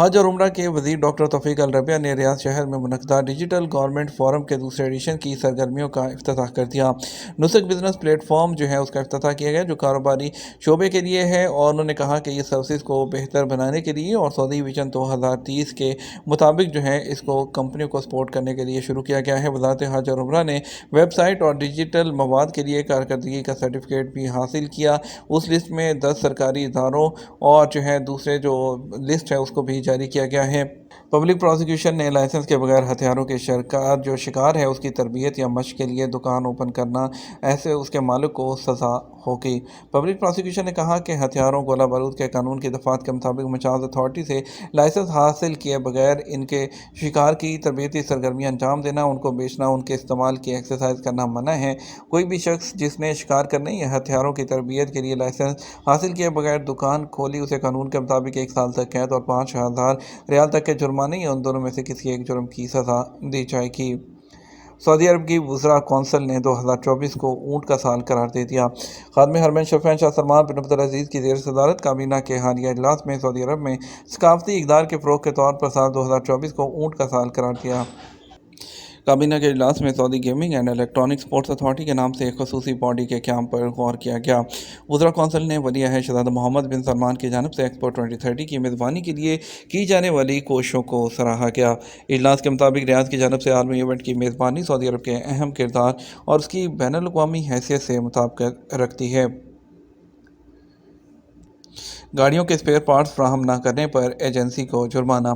حج اور عمرہ کے وزیر ڈاکٹر توفیق الربیہ نے ریاض شہر میں منعقدہ ڈیجیٹل گورنمنٹ فورم کے دوسرے ایڈیشن کی سرگرمیوں کا افتتاح کر دیا۔ نسک بزنس پلیٹ فارم جو ہے اس کا افتتاح کیا گیا، جو کاروباری شعبے کے لیے ہے، اور انہوں نے کہا کہ یہ سروسز کو بہتر بنانے کے لیے اور سعودی ویژن 2030 کے مطابق جو ہے اس کو کمپنیوں کو سپورٹ کرنے کے لیے شروع کیا گیا ہے۔ وزارت حج اور عمرہ نے ویب سائٹ اور ڈیجیٹل مواد کے لیے کارکردگی کا سرٹیفکیٹ بھی حاصل کیا۔ اس لسٹ میں 10 سرکاری اداروں اور جو ہے دوسرے جو لسٹ ہے اس کو بھی جاری کیا گیا ہے۔ پبلک پروسیکیوشن نے لائسنس کے بغیر ہتھیاروں کے شکار ہے اس کی تربیت یا مشق کے لیے دکان اوپن کرنا، ایسے اس کے مالک کو سزا ہوگی۔ پبلک پروسیکیوشن نے کہا کہ ہتھیاروں گولہ بارود کے قانون کی دفعات کے مطابق مچاز اتھارٹی سے لائسنس حاصل کیے بغیر ان کے شکار کی تربیتی سرگرمیاں انجام دینا، ان کو بیچنا، ان کے استعمال کی ایکسرسائز کرنا منع ہے۔ کوئی بھی شخص جس نے شکار کرنے یا ہتھیاروں کی تربیت کے لیے لائسنس حاصل کیے بغیر دکان کھولی، اسے قانون کے مطابق 1 سال تک قید اور 5,000 ریال تک کے جرمانے یا ان دونوں میں سے کسی ایک جرم کی سزا دی جائے گی۔ سعودی عرب کی وزراء کونسل نے 2024 کو اونٹ کا سال قرار دے دیا۔ خادم حرمین شفیع شاہ سلمان بن عبدالعزیز کی زیر صدارت کابینہ کے حالیہ اجلاس میں سعودی عرب میں ثقافتی اقدار کے فروغ کے طور پر سال 2024 کو اونٹ کا سال قرار دیا۔ کابینہ کے اجلاس میں سعودی gaming and electronic sports authority کے نام سے ایک خصوصی باڈی کے قیام پر غور کیا گیا۔ وزراء کونسل نے ولی عہد شہزادہ محمد بن سلمان کی جانب سے ایکسپو 2030 کی میزبانی کے لیے کی جانے والی کوششوں کو سراہا کیا۔ اجلاس کے مطابق ریاض کی جانب سے عالمی ایونٹ کی میزبانی سعودی عرب کے اہم کردار اور اس کی بین الاقوامی حیثیت سے مطابقت رکھتی ہے۔ گاڑیوں کے اسپیئر پارٹس فراہم نہ کرنے پر ایجنسی کو جرمانہ۔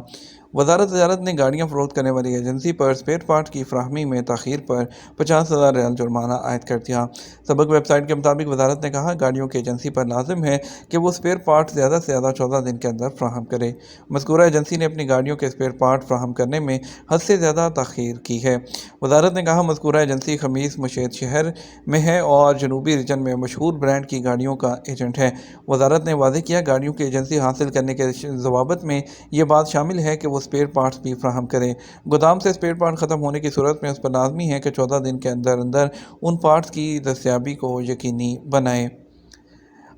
وزارت تجارت نے گاڑیاں فروخت کرنے والی ایجنسی پر اسپیئر پارٹ کی فراہمی میں تاخیر پر 50,000 ریال جرمانہ عائد کر دیا۔ سبق ویب سائٹ کے مطابق وزارت نے کہا گاڑیوں کی ایجنسی پر لازم ہے کہ وہ اسپیئر پارٹ زیادہ سے زیادہ 14 دن کے اندر فراہم کرے۔ مذکورہ ایجنسی نے اپنی گاڑیوں کے اسپیئر پارٹ فراہم کرنے میں حد سے زیادہ تاخیر کی ہے۔ وزارت نے کہا مذکورہ ایجنسی خمیس مشیط شہر میں ہے اور جنوبی ریجن میں مشہور برانڈ کی گاڑیوں کا ایجنٹ ہے۔ وزارت نے واضح کیا گاڑیوں کی ایجنسی حاصل کرنے کے ضوابط میں یہ بات شامل ہے کہ وہ اسپیئر پارٹس بھی فراہم کریں۔ گودام سے اسپیئر پارٹ ختم ہونے کی صورت میں اس پر لازمی ہے کہ 14 دن کے اندر اندر ان پارٹس کی دستیابی کو یقینی بنائے۔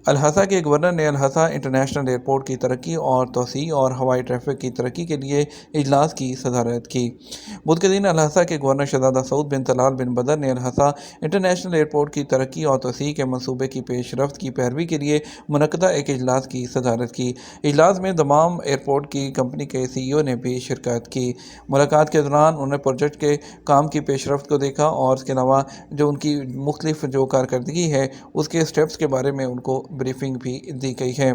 الحسا کے گورنر نے الحسا انٹرنیشنل ایئرپورٹ کی ترقی اور توسیع اور ہوائی ٹریفک کی ترقی کے لیے اجلاس کی صدارت کی۔ بدھ کے دن الحسا کے گورنر شہزادہ سعود بن طلال بن بدر نے الحسا انٹرنیشنل ایئرپورٹ کی ترقی اور توسیع کے منصوبے کی پیش رفت کی پیروی کے لیے منعقدہ ایک اجلاس کی صدارت کی۔ اجلاس میں تمام ایئرپورٹ کی کمپنی کے سی ای او نے بھی شرکت کی۔ ملاقات کے دوران انہوں نے پروجیکٹ کے کام کی پیش رفت کو دیکھا اور اس کے علاوہ جو ان کی مختلف جو کارکردگی ہے اس کے سٹیپس کے بارے میں ان کو بریفنگ بھی دی گئی ہے۔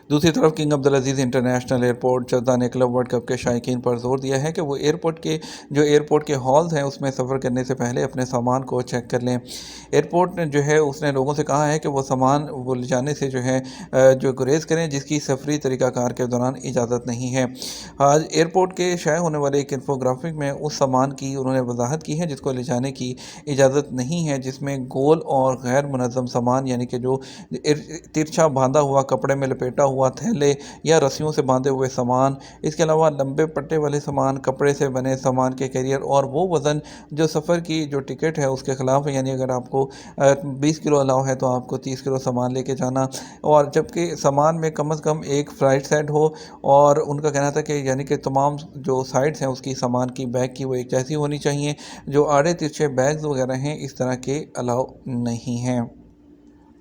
دوسری طرف King Abdulaziz International Airport Jeddah نے کلب ورلڈ کپ کے شائقین پر زور دیا ہے کہ وہ ایئرپورٹ کے ہالز ہیں اس میں سفر کرنے سے پہلے اپنے سامان کو چیک کر لیں۔ ایئرپورٹ نے جو ہے اس نے لوگوں سے کہا ہے کہ وہ سامان وہ لے جانے سے جو ہے جو گریز کریں جس کی سفری طریقہ کار کے دوران اجازت نہیں ہے۔ آج ایئرپورٹ کے شائع ہونے والے ایک انفوگرافک میں اس سامان کی انہوں نے وضاحت کی ہے جس کو لے جانے کی اجازت نہیں ہے، جس میں گول اور غیر منظم سامان یعنی کہ جو ترچھا باندھا ہوا کپڑے میں لپیٹا ہوا تھیلے یا رسیوں سے باندھے ہوئے سامان، اس کے علاوہ لمبے پٹے والے سامان، کپڑے سے بنے سامان کے کیریئر اور وہ وزن جو سفر کی جو ٹکٹ ہے اس کے خلاف ہے، یعنی اگر آپ کو 20 کلو الاؤ ہے تو آپ کو 30 کلو سامان لے کے جانا، اور جبکہ سامان میں کم از کم ایک فلائٹ سیٹ ہو، اور ان کا کہنا تھا کہ یعنی کہ تمام جو سائڈز ہیں اس کی سامان کی بیگ کی وہ ایک جیسی ہونی چاہیے، جو آڑے ترچھے بیگز وغیرہ ہیں اس طرح کے الاؤ نہیں ہیں۔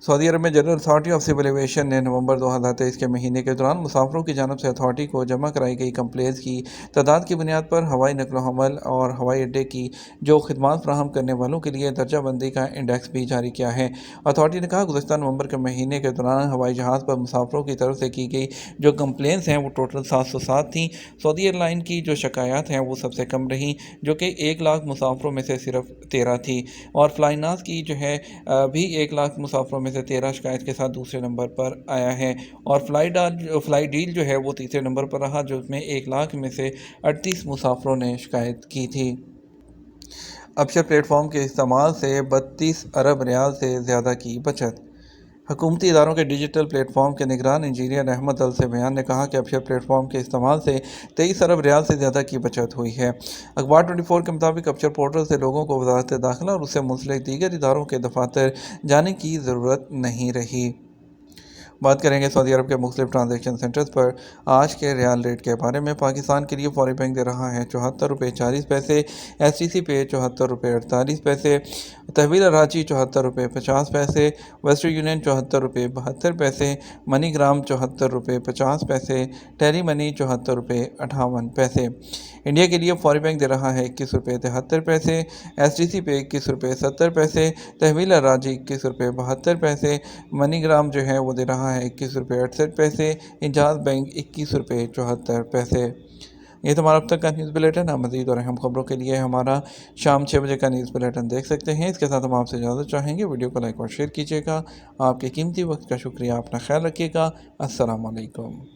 سعودی عرب میں General Authority of Civil Aviation نے نومبر 2023 کے مہینے کے دوران مسافروں کی جانب سے اتھارٹی کو جمع کرائی گئی کمپلینس کی تعداد کی بنیاد پر ہوائی نقل و حمل اور ہوائی اڈے کی جو خدمات فراہم کرنے والوں کے لیے درجہ بندی کا انڈیکس بھی جاری کیا ہے۔ اتھارٹی نے کہا گزشتہ نومبر کے مہینے کے دوران ہوائی جہاز پر مسافروں کی طرف سے کی گئی جو کمپلینس ہیں وہ ٹوٹل 707 تھیں۔ سعودی ایئر لائن کی جو شکایات ہیں وہ سب سے کم رہیں جو کہ 1 لاکھ مسافروں میں سے صرف 13 تھی، اور فلائی ناز کی جو ہے بھی 1 لاکھ مسافروں میں سے 13 شکایت کے ساتھ دوسرے نمبر پر آیا ہے، اور فلائی ڈیل جو ہے وہ تیسرے نمبر پر رہا جس میں 1 لاکھ میں سے 38 مسافروں نے شکایت کی تھی۔ ابشر پلیٹ فارم کے استعمال سے 32 ارب ریال سے زیادہ کی بچت۔ حکومتی اداروں کے ڈیجیٹل پلیٹ فارم کے نگران انجینئر احمد السبیان نے کہا کہ ابشر پلیٹ فارم کے استعمال سے 23 ارب ریال سے زیادہ کی بچت ہوئی ہے۔ اخبار 24 کے مطابق ابشر پورٹل سے لوگوں کو وزارت داخلہ اور اس سے منسلک دیگر اداروں کے دفاتر جانے کی ضرورت نہیں رہی۔ بات کریں گے سعودی عرب کے مختلف ٹرانزیکشن سینٹرز پر آج کے ریال ریٹ کے بارے میں۔ پاکستان کے لیے فوری بینک دے رہا ہے 74 روپے 40 پیسے، ایس ٹی سی پے 74 روپے 48 پیسے، تحویل اراضی 74 روپے 50 پیسے، ویسٹرن یونین 74 روپے 72 پیسے، منی گرام 74 روپے 50 پیسے، ٹیلی منی 74 روپے 58 پیسے۔ انڈیا کے لیے فوری بینک دے رہا ہے 21 روپے 73 پیسے، ایس ٹی سی پے 21 روپے 70 پیسے، تحویل اراضی 21 روپے 72 پیسے، منی گرام جو ہے وہ دے رہا ہے 21 روپے 68 پیسے، انجاز بینک 21 روپے 74 پیسے۔ یہ تو ہمارا اب تک کا نیوز بلیٹن ہے۔ مزید اور اہم خبروں کے لیے ہمارا شام 6 بجے کا نیوز بلیٹن دیکھ سکتے ہیں۔ اس کے ساتھ ہم آپ سے اجازت چاہیں گے، ویڈیو کو لائک اور شیئر کیجیے گا۔ آپ کے قیمتی وقت کا شکریہ، اپنا خیال رکھیے گا۔ السلام علیکم۔